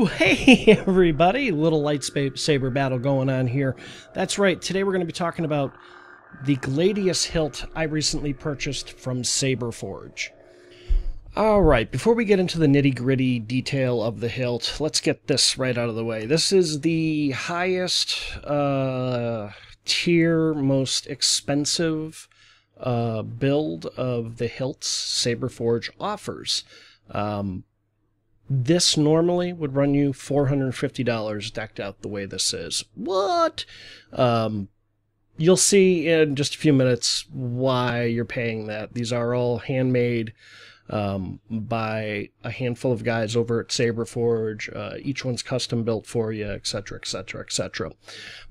Woo! Hey everybody! Little lightsaber battle going on here. That's right, today we're going to be talking about the GLADIUS hilt I recently purchased from Saberforge. Alright, before we get into the nitty-gritty detail of the hilt, let's get this right out of the way. This is the highest tier, most expensive build of the hilts Saberforge offers. This normally would run you $450 decked out the way this is. What? You'll see in just a few minutes why you're paying that. These are all handmade by a handful of guys over at Saberforge. Each one's custom built for you, etc., etc., etc.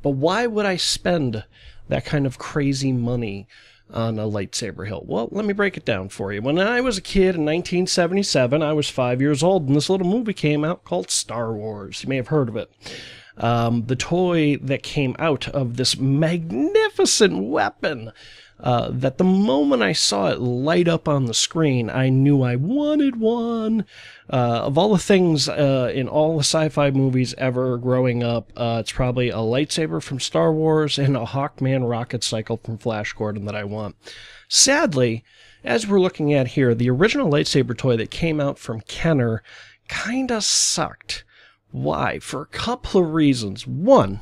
But why would I spend that kind of crazy money on a lightsaber hilt? Well, let me break it down for you. When I was a kid in 1977, I was 5 years old, and this little movie came out called Star Wars. You may have heard of it. The toy that came out of this magnificent weapon, that the moment I saw it light up on the screen, I knew I wanted one. Of all the things in all the sci-fi movies ever growing up, it's probably a lightsaber from Star Wars and a Hawkman rocket cycle from Flash Gordon that I want. Sadly, as we're looking at here, the original lightsaber toy that came out from Kenner kinda sucked. Why? For a couple of reasons. One,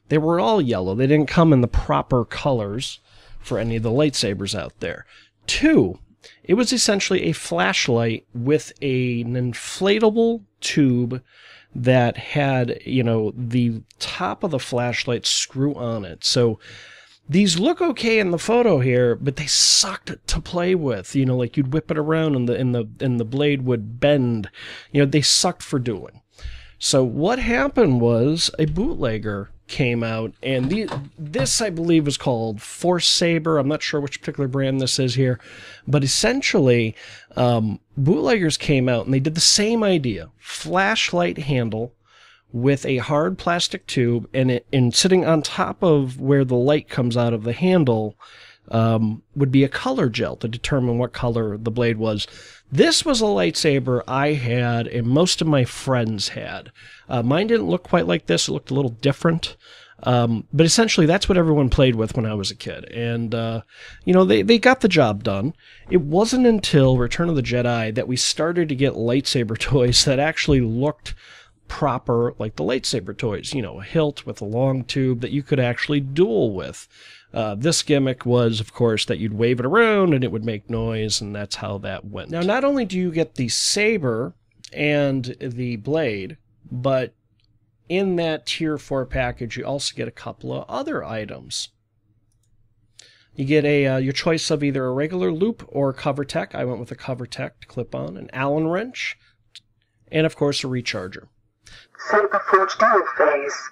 they were all yellow. They didn't come in the proper colors for any of the lightsabers out there. Two, it was essentially a flashlight with an inflatable tube that had, you know, the top of the flashlight screw on it. So these look okay in the photo here, but they sucked to play with. You know, like you'd whip it around and the blade would bend. You know, they sucked for dueling. So what happened was a bootlegger came out, and this, I believe, was called Force Saber. I'm not sure which particular brand this is here, but essentially, bootleggers came out and they did the same idea: flashlight handle with a hard plastic tube, and sitting on top of where the light comes out of the handle would be a color gel to determine what color the blade was. This was a lightsaber I had and most of my friends had. Mine didn't look quite like this. It looked a little different. But essentially, that's what everyone played with when I was a kid. And, you know, they got the job done. It wasn't until Return of the Jedi that we started to get lightsaber toys that actually looked proper like the lightsaber toys. You know, a hilt with a long tube that you could actually duel with. This gimmick was, of course, that you'd wave it around and it would make noise, and that's how that went. Now, not only do you get the saber and the blade, but in that Tier 4 package, you also get a couple of other items. You get your choice of either a regular loop or a cover tech. I went with a cover tech to clip on, an Allen wrench, and, of course, a recharger. Saberforge dual phase.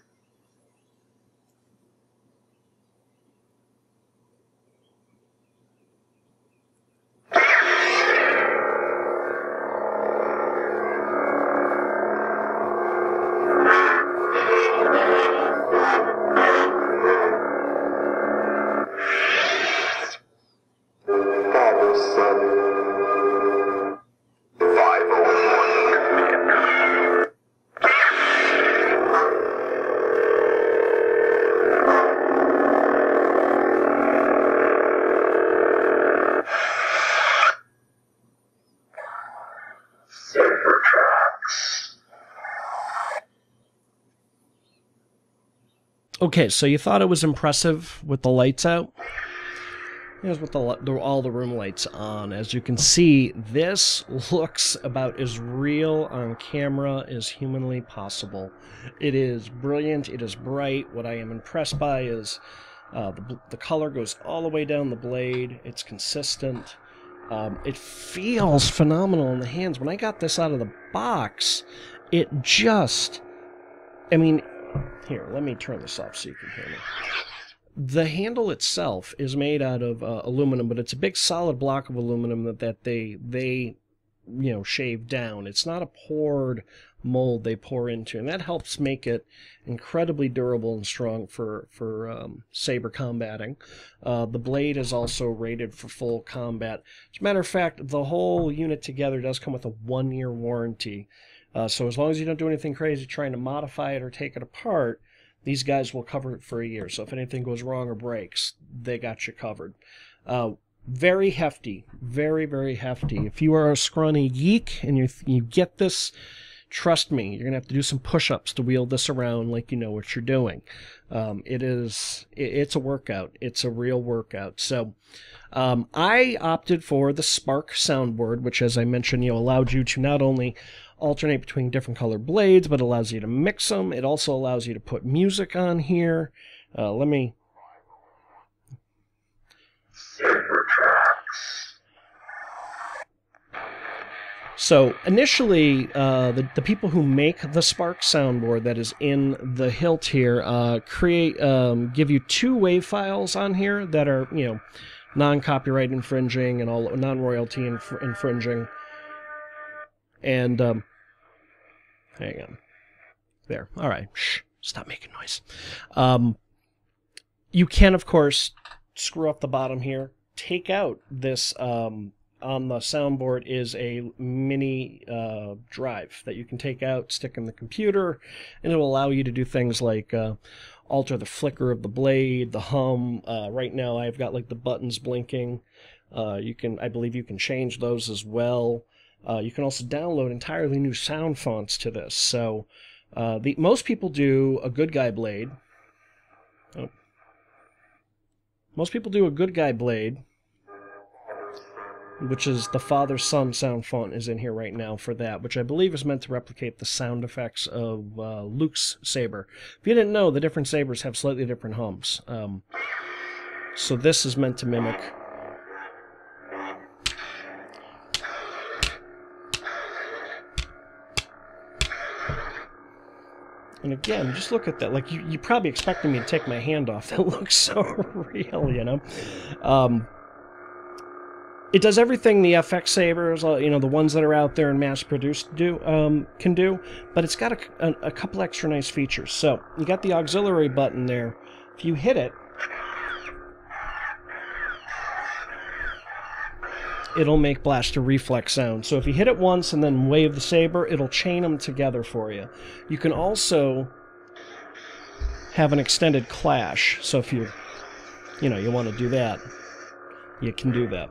Okay, so you thought it was impressive with the lights out? Here's with all the room lights on. As you can see, this looks about as real on camera as humanly possible. It is brilliant. It is bright. What I am impressed by is the color goes all the way down the blade. It's consistent. It feels phenomenal in the hands. When I got this out of the box, it just... I mean... Here, let me turn this off so you can hear me. The handle itself is made out of aluminum, but it's a big solid block of aluminum that they you know, shave down. It's not a poured mold they pour into, and that helps make it incredibly durable and strong for saber combating. The blade is also rated for full combat. As a matter of fact, the whole unit together does come with a 1-year warranty. So as long as you don't do anything crazy trying to modify it or take it apart, these guys will cover it for a year. So if anything goes wrong or breaks, they got you covered. Very hefty, very, very hefty. If you are a scrawny geek and you get this, trust me, you're going to have to do some push-ups to wield this around like you know what you're doing. It's a workout. It's a real workout. So I opted for the Spark soundboard, which, as I mentioned, allowed you to not only alternate between different colored blades, but allows you to mix them. It also allows you to put music on here. Let me... So initially, the people who make the Spark soundboard that is in the Hilt here give you 2 WAV files on here that are non-copyright infringing and all non-royalty infringing. And hang on, there. All right, shh, stop making noise. You can, of course, screw up the bottom here. Take out this. On the soundboard is a mini drive that you can take out, stick in the computer, and it will allow you to do things like alter the flicker of the blade, the hum. Right now I've got like the buttons blinking. I believe you can change those as well. You can also download entirely new sound fonts to this. So most people do a good guy blade. Oh. Most people do a good guy blade, which is the father-son sound font is in here right now for that, which I believe is meant to replicate the sound effects of Luke's saber. If you didn't know, the different sabers have slightly different hums. So this is meant to mimic. And again, just look at that. Like, you probably expected me to take my hand off. That looks so real, It does everything the FX sabers, the ones that are out there and mass-produced can do, but it's got a couple extra nice features. So you got the auxiliary button there. If you hit it, it'll make blaster reflex sound. So if you hit it once and then wave the saber, it'll chain them together for you. You can also have an extended clash. So if you want to do that, you can do that.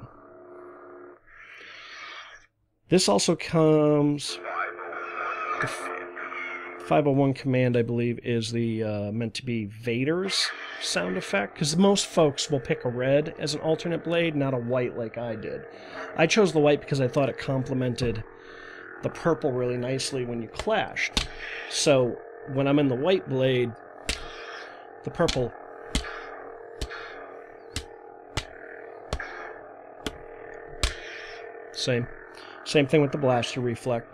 This also comes... The 501 command, I believe, is the meant to be Vader's sound effect, because most folks will pick a red as an alternate blade, not a white like I did. I chose the white because I thought it complemented the purple really nicely when you clashed. So when I'm in the white blade, the purple... Same thing with the blaster reflect.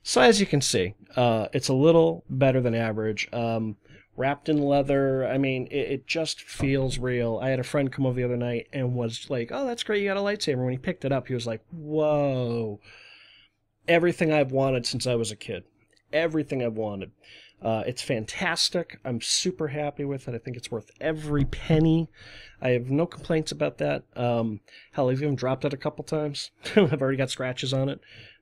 So as you can see, it's a little better than average. Wrapped in leather, I mean, it just feels real. I had a friend come over the other night and was like, "Oh, that's great, you got a lightsaber." When he picked it up, he was like, "Whoa." Everything I've wanted since I was a kid. Everything I've wanted. It's fantastic. I'm super happy with it. I think it's worth every penny. I have no complaints about that. Hell, I've even dropped it a couple times. I've already got scratches on it.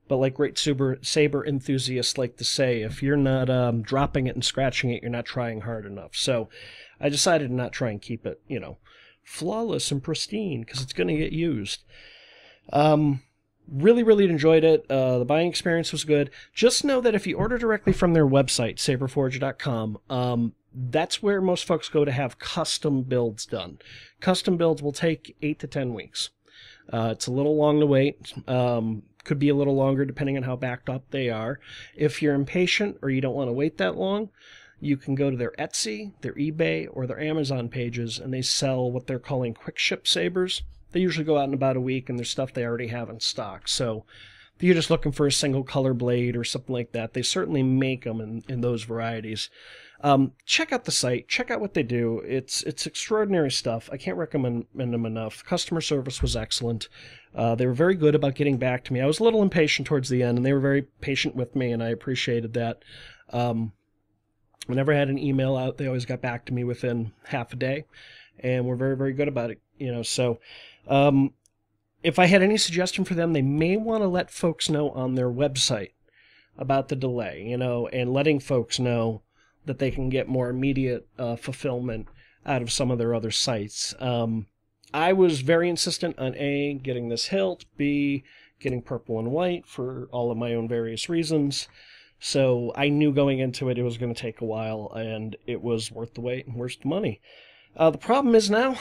But like great saber enthusiasts like to say, if you're not dropping it and scratching it, you're not trying hard enough. So I decided to not try and keep it, flawless and pristine, because it's going to get used. Really, really enjoyed it. The buying experience was good. Just know that if you order directly from their website, saberforge.com, that's where most folks go to have custom builds done. Custom builds will take 8 to 10 weeks. It's a little long to wait. Could be a little longer depending on how backed up they are. If you're impatient or you don't want to wait that long, you can go to their Etsy, their eBay, or their Amazon pages, and they sell what they're calling quick ship sabers. They usually go out in about a week, and there's stuff they already have in stock. So if you're just looking for a single color blade or something like that, they certainly make them in those varieties. Check out the site. Check out what they do. It's extraordinary stuff. I can't recommend them enough. Customer service was excellent. They were very good about getting back to me. I was a little impatient towards the end, and they were very patient with me, and I appreciated that. Whenever I had an email out, they always got back to me within half a day, and were very, very good about it. So if I had any suggestion for them, they may want to let folks know on their website about the delay, and letting folks know that they can get more immediate fulfillment out of some of their other sites. I was very insistent on A, getting this hilt, B, getting purple and white for all of my own various reasons. So I knew going into it was going to take a while, and it was worth the wait and worth the money. The problem is now,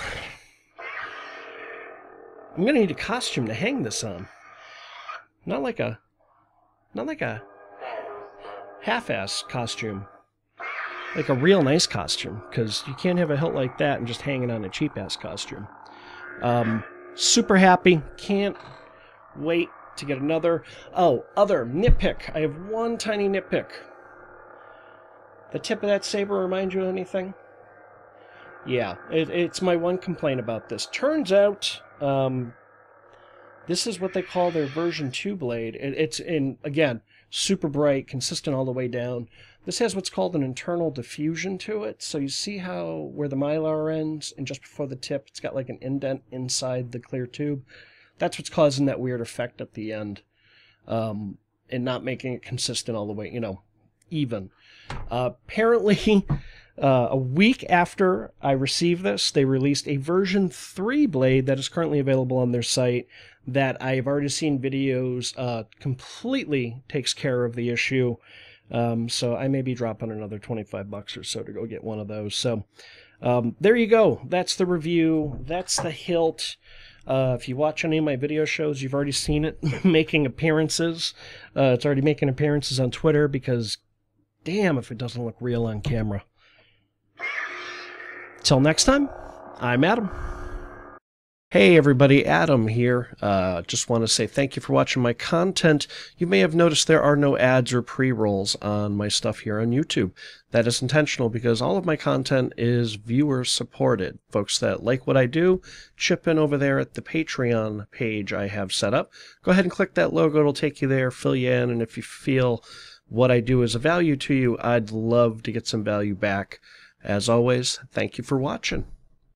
I'm going to need a costume to hang this on. Not like a half-ass costume. Like a real nice costume, because you can't have a hilt like that and just hang it on a cheap-ass costume. Super happy. Can't wait to get another. Oh, other nitpick. I have one tiny nitpick. The tip of that saber remind you of anything? Yeah, it's my one complaint about this. Turns out, this is what they call their version 2 blade. It's again, super bright, consistent all the way down. This has what's called an internal diffusion to it. So you see how where the mylar ends and just before the tip, it's got like an indent inside the clear tube. That's what's causing that weird effect at the end, and not making it consistent all the way, even. Apparently, a week after I received this, they released a version 3 blade that is currently available on their site that I've already seen videos completely takes care of the issue. So I may be dropping another $25 or so to go get one of those. So there you go. That's the review. That's the hilt. If you watch any of my video shows, you've already seen it making appearances. It's already making appearances on Twitter because, damn, if it doesn't look real on camera. Till next time, I'm Adam. Hey everybody, Adam here. Just want to say thank you for watching my content. You may have noticed there are no ads or pre-rolls on my stuff here on YouTube. That is intentional because all of my content is viewer supported. Folks that like what I do, chip in over there at the Patreon page I have set up. Go ahead and click that logo, it'll take you there, fill you in, and if you feel what I do is of value to you, I'd love to get some value back. As always, thank you for watching.